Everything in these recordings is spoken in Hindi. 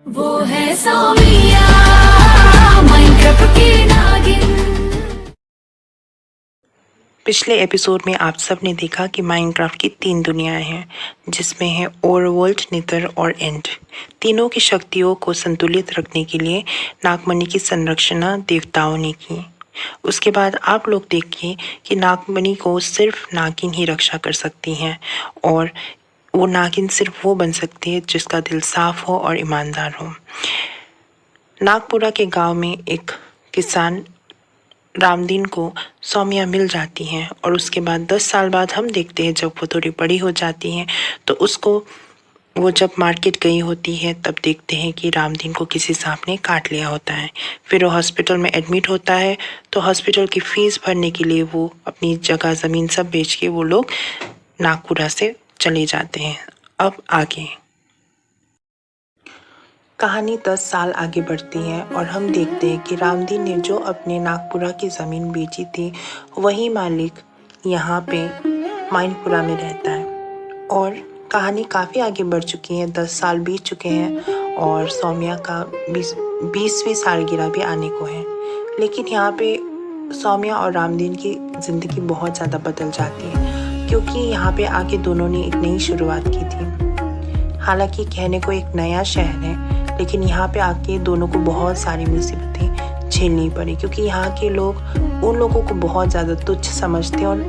वो है सामिया माइनक्राफ्ट की नागिन। पिछले एपिसोड में आप सब ने देखा कि माइनक्राफ्ट की 3 दुनियाएं हैं, जिसमें है ओवरवर्ल्ड, नेदर और एंड। तीनों की शक्तियों को संतुलित रखने के लिए नागमणि की संरक्षणा देवताओं ने की। उसके बाद आप लोग देखिए कि नागमणि को सिर्फ नागिन ही रक्षा कर सकती हैं, और वो नागिन सिर्फ वो बन सकती है जिसका दिल साफ हो और ईमानदार हो। नागपुरा के गांव में एक किसान रामदीन को सौम्या मिल जाती हैं, और उसके बाद 10 साल बाद हम देखते हैं जब वो थोड़ी बड़ी हो जाती हैं तो उसको वो जब मार्केट गई होती है तब देखते हैं कि रामदीन को किसी सांप ने काट लिया होता है। फिर वो हॉस्पिटल में एडमिट होता है, तो हॉस्पिटल की फीस भरने के लिए वो अपनी जगह ज़मीन सब बेच के वो लोग नागपुरा से चले जाते हैं। अब आगे कहानी 10 साल आगे बढ़ती है और हम देखते हैं कि रामदीन ने जो अपने नागपुरा की ज़मीन बेची थी, वही मालिक यहाँ पे माइनपुरा में रहता है। और कहानी काफ़ी आगे बढ़ चुकी है, 10 साल बीत चुके हैं और सौम्या का 20वीं सालगिरह भी आने को है। लेकिन यहाँ पे सौम्या और रामदीन की ज़िंदगी बहुत ज़्यादा बदल जाती है, क्योंकि यहाँ पे आके दोनों ने एक नई शुरुआत की थी। हालांकि कहने को एक नया शहर है, लेकिन यहाँ पे आके दोनों को बहुत सारी मुसीबतें झेलनी पड़ी, क्योंकि यहाँ के लोग उन लोगों को बहुत ज़्यादा तुच्छ समझते और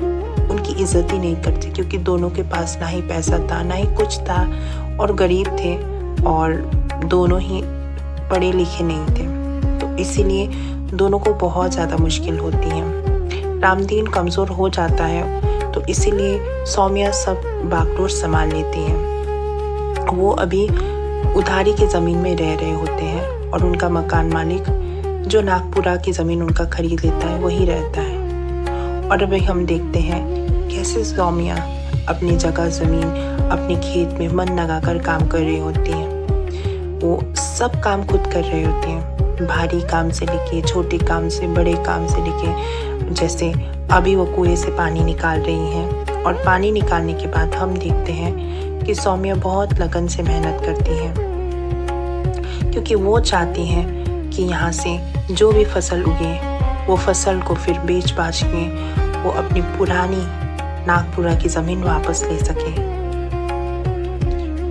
उनकी इज्जत ही नहीं करते, क्योंकि दोनों के पास ना ही पैसा था ना ही कुछ था और गरीब थे, और दोनों ही पढ़े लिखे नहीं थे। तो इसीलिए दोनों को बहुत ज़्यादा मुश्किल होती है। रामदीन कमज़ोर हो जाता है, तो इसीलिए सौम्या सब बागडोर संभाल लेती है। वो अभी उधारी की ज़मीन में रह रहे होते हैं और उनका मकान मालिक जो नागपुरा की ज़मीन उनका खरीद लेता है वही रहता है। और अभी हम देखते हैं कैसे सौम्या अपनी जगह ज़मीन अपने खेत में मन लगाकर काम कर रही होती हैं। वो सब काम खुद कर रही होती हैं, भारी काम से लेके छोटे काम से बड़े काम से लेके। जैसे अभी वो कुएं से पानी निकाल रही हैं, और पानी निकालने के बाद हम देखते हैं कि सौम्या बहुत लगन से मेहनत करती है, क्योंकि वो चाहती हैं कि यहाँ से जो भी फसल उगे वो फसल को फिर बेच बाच के वो अपनी पुरानी नागपुरा की ज़मीन वापस ले सके।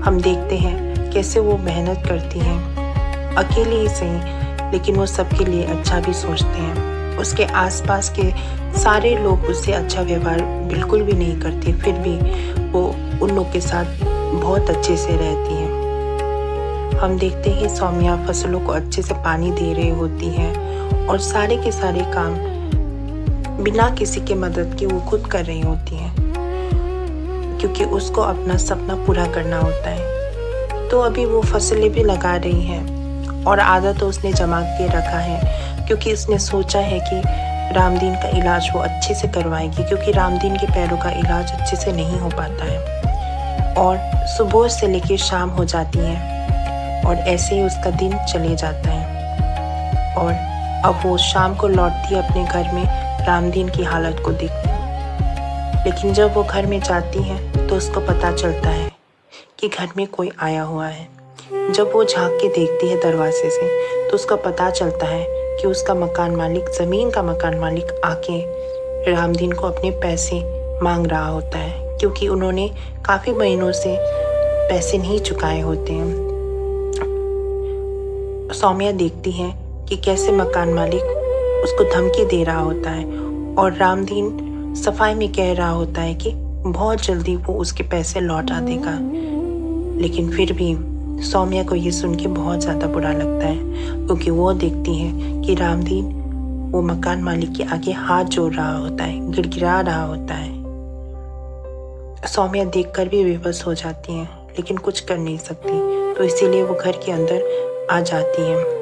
हम देखते हैं कैसे वो मेहनत करती हैं, अकेले ही सही, लेकिन वो सबके लिए अच्छा भी सोचते हैं। उसके आसपास के सारे लोग उससे अच्छा व्यवहार बिल्कुल भी नहीं करते, फिर भी वो उन लोग के साथ बहुत अच्छे से रहती हैं। हम देखते हैं सौम्या फसलों को अच्छे से पानी दे रही होती है और सारे के सारे काम बिना किसी के मदद के वो खुद कर रही होती हैं, क्योंकि उसको अपना सपना पूरा करना होता है। तो अभी वो फसलें भी लगा रही हैं, और आधा तो उसने जमा के रखा है, क्योंकि उसने सोचा है कि रामदीन का इलाज वो अच्छे से करवाएगी, क्योंकि रामदीन के पैरों का इलाज अच्छे से नहीं हो पाता है। और सुबह से लेकर शाम हो जाती है और ऐसे ही उसका दिन चले जाता है। और अब वो शाम को लौटती है अपने घर में रामदीन की हालत को देखती। लेकिन जब वो घर में जाती है तो उसको पता चलता है कि घर में कोई आया हुआ है। जब वो झांक के देखती है दरवाजे से तो उसका पता चलता है कि उसका मकान मालिक, ज़मीन का मकान मालिक आके रामदीन को अपने पैसे मांग रहा होता है, क्योंकि उन्होंने काफ़ी महीनों से पैसे नहीं चुकाए होते हैं। सौम्या देखती है कि कैसे मकान मालिक उसको धमकी दे रहा होता है, और रामदीन सफाई में कह रहा होता है कि बहुत जल्दी वो उसके पैसे लौटा देगा। लेकिन फिर भी सौम्या को ये सुन के बहुत ज़्यादा बुरा लगता है, क्योंकि वो देखती है कि रामदीन वो मकान मालिक के आगे हाथ जोड़ रहा होता है, गिड़गिड़ा रहा होता है। सौम्या देखकर भी बेबस हो जाती है, लेकिन कुछ कर नहीं सकती, तो इसीलिए वो घर के अंदर आ जाती है।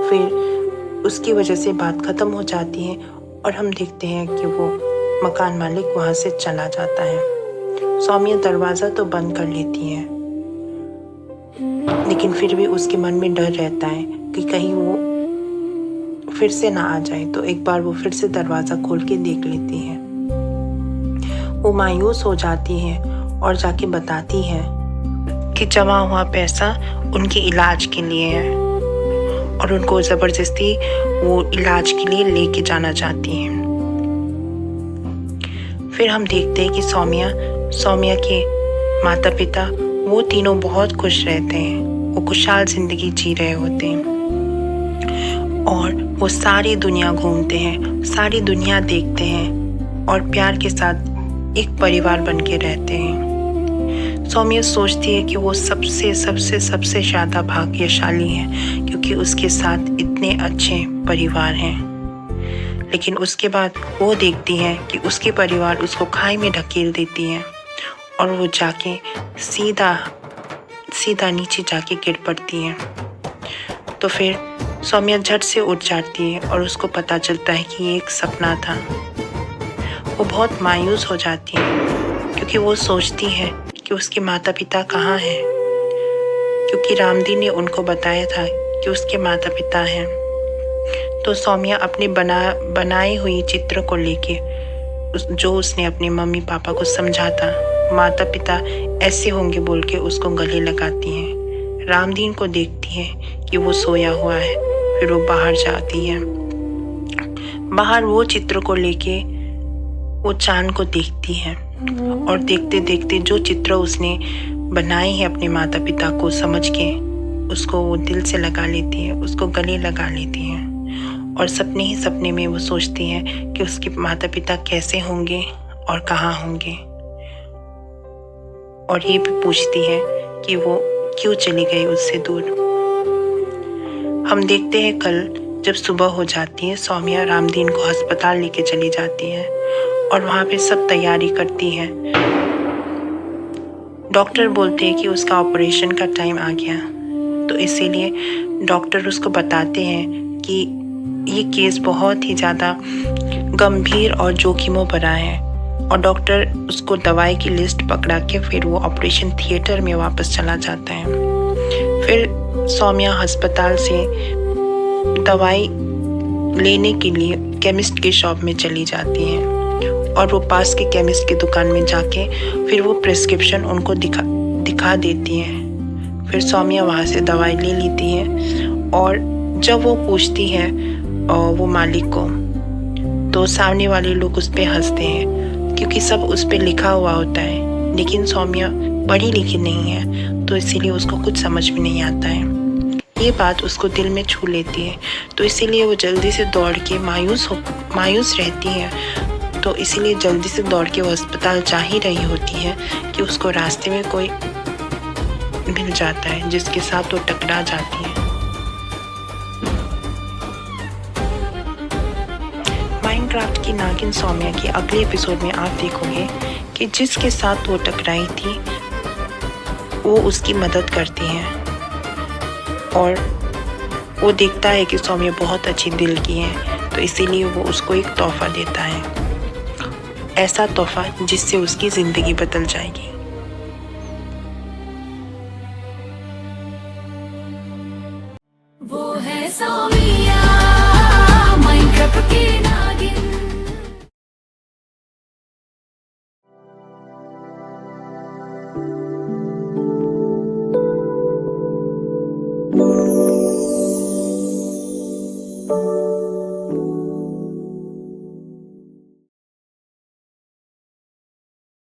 फिर उसकी वजह से बात ख़त्म हो जाती है और हम देखते हैं कि वो मकान मालिक वहाँ से चला जाता है। सौम्या दरवाज़ा तो बंद कर लेती है, लेकिन फिर भी उसके मन में डर रहता है कि कहीं वो फिर से ना आ जाए। तो एक बार वो फिर से दरवाज़ा खोल के देख लेती है। वो मायूस हो जाती है और जाके बताती है कि जमा हुआ पैसा उनके इलाज के लिए है और उनको ज़बरदस्ती वो इलाज के लिए लेके जाना चाहती हैं। फिर हम देखते हैं कि सौम्या के माता पिता वो तीनों बहुत खुश रहते हैं। वो खुशहाल ज़िंदगी जी रहे होते हैं और वो सारी दुनिया घूमते हैं, सारी दुनिया देखते हैं और प्यार के साथ एक परिवार बन के रहते हैं। सौम्या सोचती है कि वो सबसे सबसे सबसे ज़्यादा भाग्यशाली है क्योंकि उसके साथ इतने अच्छे परिवार हैं। लेकिन उसके बाद वो देखती है कि उसके परिवार उसको खाई में ढकेल देती है और वो जाके सीधा नीचे जाके गिर पड़ती है। तो फिर सौम्या झट से उठ जाती है और उसको पता चलता है कि ये एक सपना था। वो बहुत मायूस हो जाती है क्योंकि वो सोचती है कि उसके माता पिता कहाँ हैं, क्योंकि रामदी ने उनको बताया था कि उसके माता पिता हैं। तो सौम्या अपने बनाई हुई चित्र को लेके जो उसने अपने मम्मी पापा को समझा था, माता पिता ऐसे होंगे बोल के उसको गले लगाती हैं। रामदीन को देखती है कि वो सोया हुआ है, फिर वो बाहर जाती है। बाहर वो चित्र को लेके वो चांद को देखती है और देखते देखते जो चित्र उसने बनाई है अपने माता पिता को समझ के उसको वो दिल से लगा लेती है, उसको गले लगा लेती है और सपने ही सपने में वो सोचती है कि उसके माता पिता कैसे होंगे और कहाँ होंगे, और ये भी पूछती है कि वो क्यों चली गई उससे दूर। हम देखते हैं कल जब सुबह हो जाती है, सौम्या रामदीन को अस्पताल लेके चली जाती है और वहाँ पे सब तैयारी करती है। डॉक्टर बोलते हैं कि उसका ऑपरेशन का टाइम आ गया, तो इसीलिए डॉक्टर उसको बताते हैं कि ये केस बहुत ही ज़्यादा गंभीर और जोखिमों भरा है, और डॉक्टर उसको दवाई की लिस्ट पकड़ा के फिर वो ऑपरेशन थिएटर में वापस चला जाता है। फिर सौम्या अस्पताल से दवाई लेने के लिए केमिस्ट की शॉप में चली जाती है और वो पास के केमिस्ट की दुकान में जाके फिर वो प्रिस्क्रिप्शन उनको दिखा देती है। फिर सौम्या वहाँ से दवाई ले लेती है और जब वो पूछती है वो मालिक को, तो सामने वाले लोग उस पर हंसते हैं क्योंकि सब उस पर लिखा हुआ होता है, लेकिन सौम्या पढ़ी लिखी नहीं है तो इसीलिए उसको कुछ समझ में नहीं आता है। ये बात उसको दिल में छू लेती है, तो इसीलिए वो जल्दी से दौड़ के मायूस रहती है, तो इसीलिए जल्दी से दौड़ के वो अस्पताल जा ही रही होती है कि उसको रास्ते में कोई मिल जाता है जिसके साथ वो टकरा जाती है। माइनक्राफ्ट की नागिन सौम्या के अगले एपिसोड में आप देखोगे कि जिसके साथ वो टकराई थी वो उसकी मदद करती है और वो देखता है कि सौम्या बहुत अच्छी दिल की है, तो इसीलिए वो उसको एक तोहफा देता है, ऐसा तोहफा जिससे उसकी ज़िंदगी बदल जाएगी। वो है सौम्या माइनक्राफ्ट की नागिन।